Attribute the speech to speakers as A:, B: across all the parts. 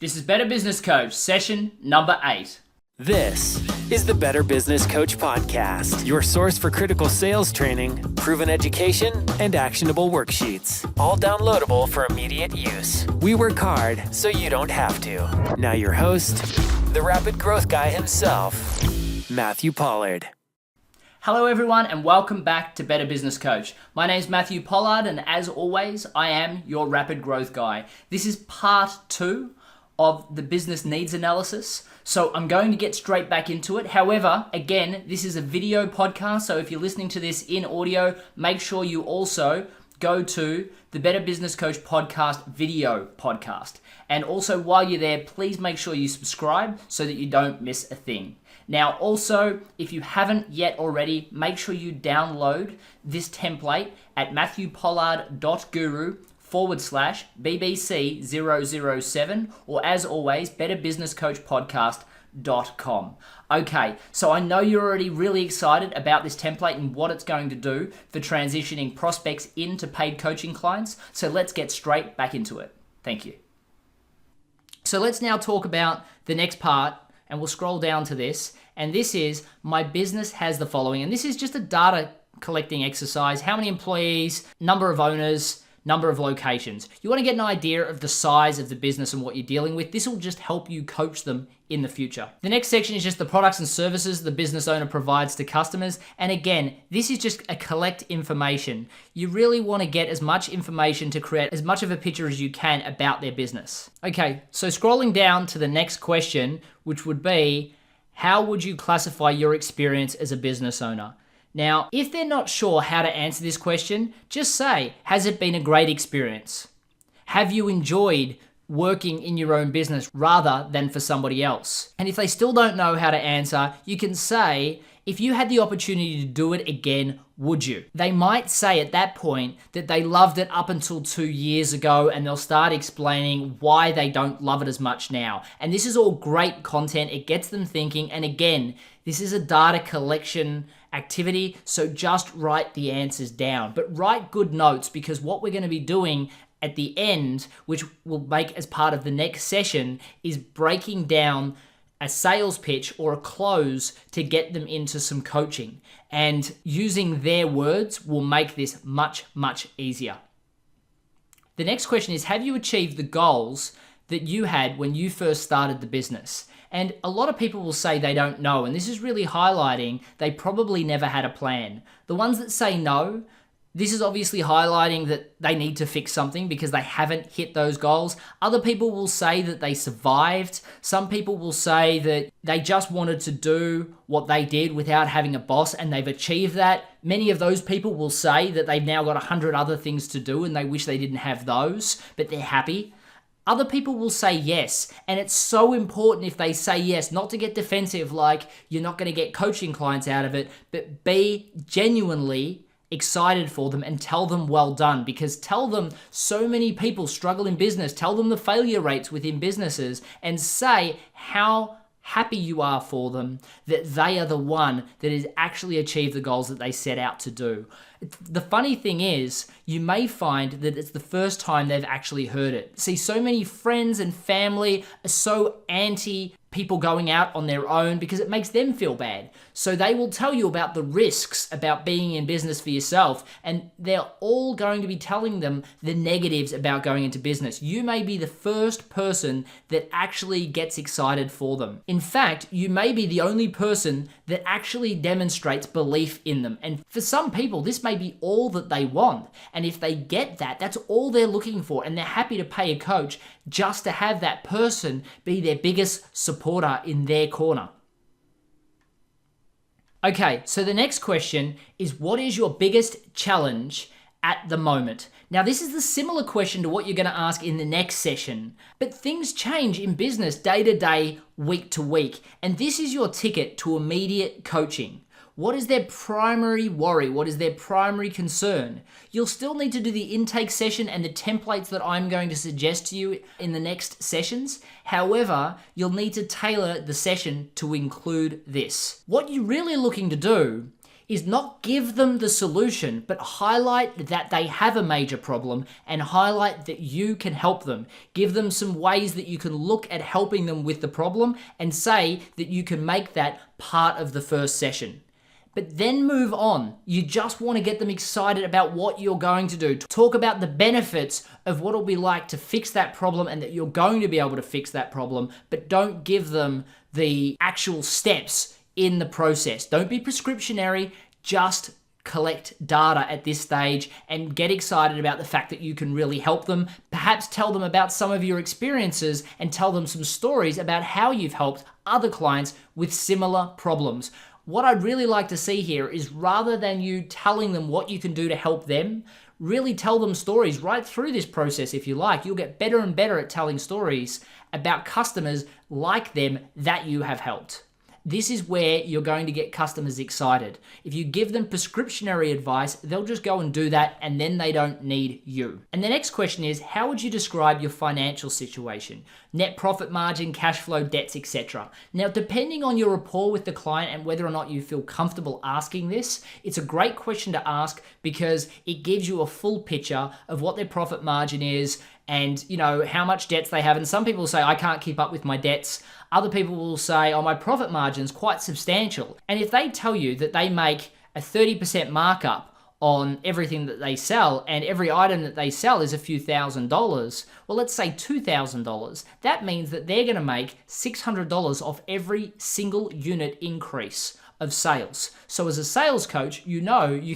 A: This is Better Business Coach, session number 8.
B: This is the Better Business Coach Podcast, your source for critical sales training, proven education, and actionable worksheets, all downloadable for immediate use. We work hard so you don't have to. Now your host, the rapid growth guy himself, Matthew Pollard.
A: Hello everyone and welcome back to Better Business Coach. My name is Matthew Pollard and as always, I am your rapid growth guy. This is part 2 of the business needs analysis. So I'm going to get straight back into it. However, again, this is a video podcast. So if you're listening to this in audio, make sure you also go to the Better Business Coach podcast video podcast. And also while you're there, please make sure you subscribe so that you don't miss a thing. Now, also, if you haven't yet already, make sure you download this template at matthewpollard.guru/BBC007 or as always, betterbusinesscoachpodcast.com. Okay, so I know you're already really excited about this template and what it's going to do for transitioning prospects into paid coaching clients. So let's get straight back into it. Thank you. So let's now talk about the next part and we'll scroll down to this. And this is my business has the following. And this is just a data collecting exercise. How many employees, number of owners, number of locations. You want to get an idea of the size of the business and what you're dealing with. This will just help you coach them in the future. The next section is just the products and services the business owner provides to customers. And again, this is just a collect information. You really want to get as much information to create as much of a picture as you can about their business. Okay, so scrolling down to the next question, which would be, how would you classify your experience as a business owner? Now, if they're not sure how to answer this question, just say, has it been a great experience? Have you enjoyed working in your own business rather than for somebody else? And if they still don't know how to answer, you can say, if you had the opportunity to do it again, would you? They might say at that point that they loved it up until 2 years ago and they'll start explaining why they don't love it as much now. And this is all great content. It gets them thinking. And again, this is a data collection activity, so just write the answers down. But write good notes because what we're going to be doing at the end, which we'll make as part of the next session, is breaking down a sales pitch or a close to get them into some coaching. And using their words will make this much, much easier. The next question is, have you achieved the goals that you had when you first started the business? And a lot of people will say they don't know, and this is really highlighting they probably never had a plan. The ones that say no, this is obviously highlighting that they need to fix something because they haven't hit those goals. Other people will say that they survived. Some people will say that they just wanted to do what they did without having a boss and they've achieved that. Many of those people will say that they've now got 100 other things to do and they wish they didn't have those, but they're happy. Other people will say yes, and it's so important if they say yes, not to get defensive like you're not going to get coaching clients out of it, but be genuinely excited for them and tell them well done, because tell them so many people struggle in business, tell them the failure rates within businesses and say how happy you are for them that they are the one that has actually achieved the goals that they set out to do. The funny thing is, you may find that it's the first time they've actually heard it. See, so many friends and family are so anti people going out on their own because it makes them feel bad. So they will tell you about the risks about being in business for yourself, and they're all going to be telling them the negatives about going into business. You may be the first person that actually gets excited for them. In fact, you may be the only person that actually demonstrates belief in them. And for some people, this may be all that they want. And if they get that, that's all they're looking for. And they're happy to pay a coach just to have that person be their biggest supporter in their corner. Okay, so the next question is, what is your biggest challenge at the moment? Now, this is the similar question to what you're going to ask in the next session, but things change in business day to day, week to week, and this is your ticket to immediate coaching. What is their primary worry? What is their primary concern? You'll still need to do the intake session and the templates that I'm going to suggest to you in the next sessions. However, you'll need to tailor the session to include this. What you're really looking to do is not give them the solution, but highlight that they have a major problem and highlight that you can help them. Give them some ways that you can look at helping them with the problem and say that you can make that part of the first session. But then move on. You just want to get them excited about what you're going to do. Talk about the benefits of what it'll be like to fix that problem and that you're going to be able to fix that problem, but don't give them the actual steps in the process. Don't be prescriptionary, just collect data at this stage and get excited about the fact that you can really help them. Perhaps tell them about some of your experiences and tell them some stories about how you've helped other clients with similar problems. What I'd really like to see here is rather than you telling them what you can do to help them, really tell them stories right through this process if you like. You'll get better and better at telling stories about customers like them that you have helped. This is where you're going to get customers excited. If you give them prescriptionary advice, they'll just go and do that and then they don't need you. And the next question is, how would you describe your financial situation? Net profit margin, cash flow, debts, etc. Now, depending on your rapport with the client and whether or not you feel comfortable asking this, it's a great question to ask because it gives you a full picture of what their profit margin is and how much debts they have. And some people say, I can't keep up with my debts. Other people will say, oh, my profit margin's quite substantial. And if they tell you that they make a 30% markup on everything that they sell and every item that they sell is a few $1,000s, well, let's say $2,000, that means that they're going to make $600 off every single unit increase of sales. So as a sales coach, you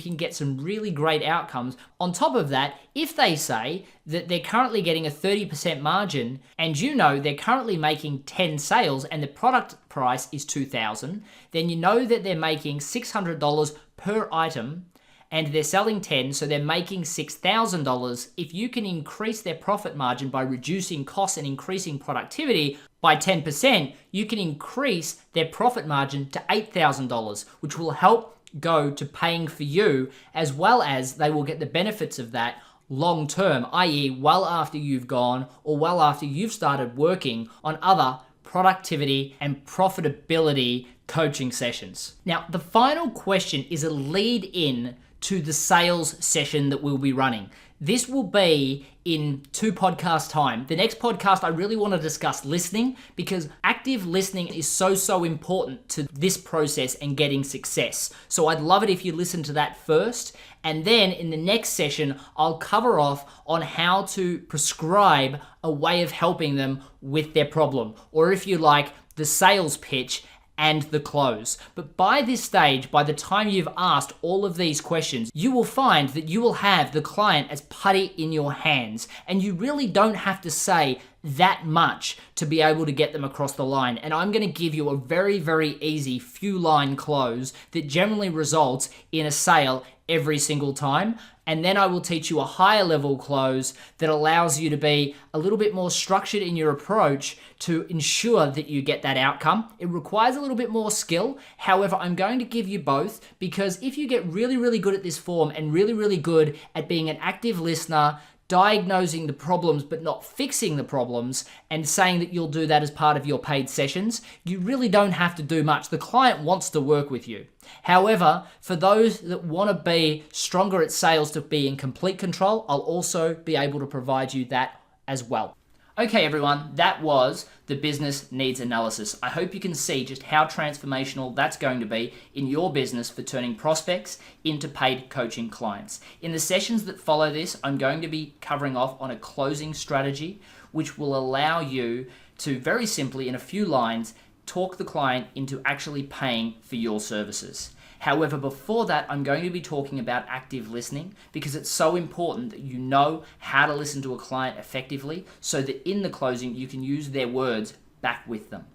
A: can get some really great outcomes. On top of that, if they say that they're currently getting a 30% margin and they're currently making 10 sales and the product price is $2,000, then you know that they're making $600 per item and they're selling 10, so they're making $6,000. If you can increase their profit margin by reducing costs and increasing productivity by 10%, you can increase their profit margin to $8,000, which will help go to paying for you, as well as they will get the benefits of that long term, i.e. well after you've gone or well after you've started working on other productivity and profitability coaching sessions. Now, the final question is a lead in to the sales session that we'll be running. This will be in 2 podcast time. The next podcast, I really want to discuss listening because active listening is so important to this process and getting success. So I'd love it if you listen to that first. And then in the next session, I'll cover off on how to prescribe a way of helping them with their problem. Or if you like, the sales pitch and the close. But by this stage, by the time you've asked all of these questions, you will find that you will have the client as putty in your hands, and you really don't have to say that much to be able to get them across the line. And I'm going to give you a very easy few line close that generally results in a sale every single time. And then I will teach you a higher level close that allows you to be a little bit more structured in your approach to ensure that you get that outcome. It requires a little bit more skill. However, I'm going to give you both because if you get really good at this form and really good at being an active listener, diagnosing the problems but not fixing the problems, and saying that you'll do that as part of your paid sessions, you really don't have to do much. The client wants to work with you. However, for those that want to be stronger at sales to be in complete control, I'll also be able to provide you that as well. Okay, everyone, that was the business needs analysis. I hope you can see just how transformational that's going to be in your business for turning prospects into paid coaching clients. In the sessions that follow this, I'm going to be covering off on a closing strategy, which will allow you to very simply, in a few lines, talk the client into actually paying for your services. However, before that, I'm going to be talking about active listening because it's so important that you know how to listen to a client effectively so that in the closing, you can use their words back with them.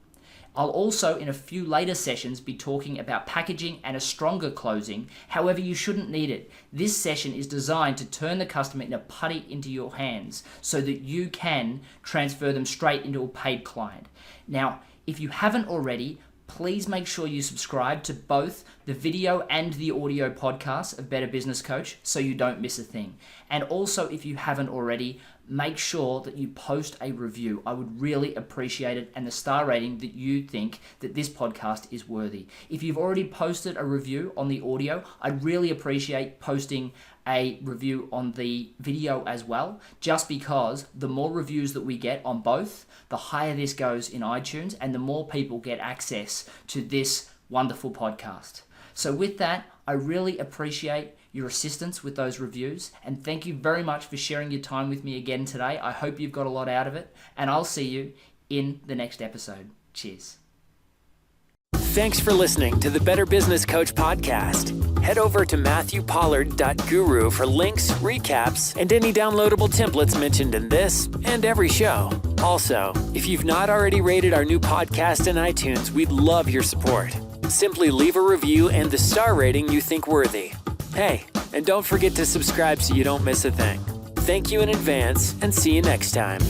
A: I'll also, in a few later sessions, be talking about packaging and a stronger closing. However, you shouldn't need it. This session is designed to turn the customer in a putty into your hands so that you can transfer them straight into a paid client. Now, if you haven't already, please make sure you subscribe to both the video and the audio podcast of Better Business Coach so you don't miss a thing. And also, if you haven't already, make sure that you post a review. I would really appreciate it, and the star rating that you think that this podcast is worthy. If you've already posted a review on the audio, I'd really appreciate posting a review on the video as well, just because the more reviews that we get on both, the higher this goes in iTunes and the more people get access to this wonderful podcast. So with that, I really appreciate your assistance with those reviews, and thank you very much for sharing your time with me again today. I hope you've got a lot out of it, and I'll see you in the next episode. Cheers.
B: Thanks for listening to the Better Business Coach podcast. Head over to matthewpollard.guru for links, recaps, and any downloadable templates mentioned in this and every show. Also, if you've not already rated our new podcast in iTunes, we'd love your support. Simply leave a review and the star rating you think worthy. Hey, and don't forget to subscribe so you don't miss a thing. Thank you in advance, and see you next time.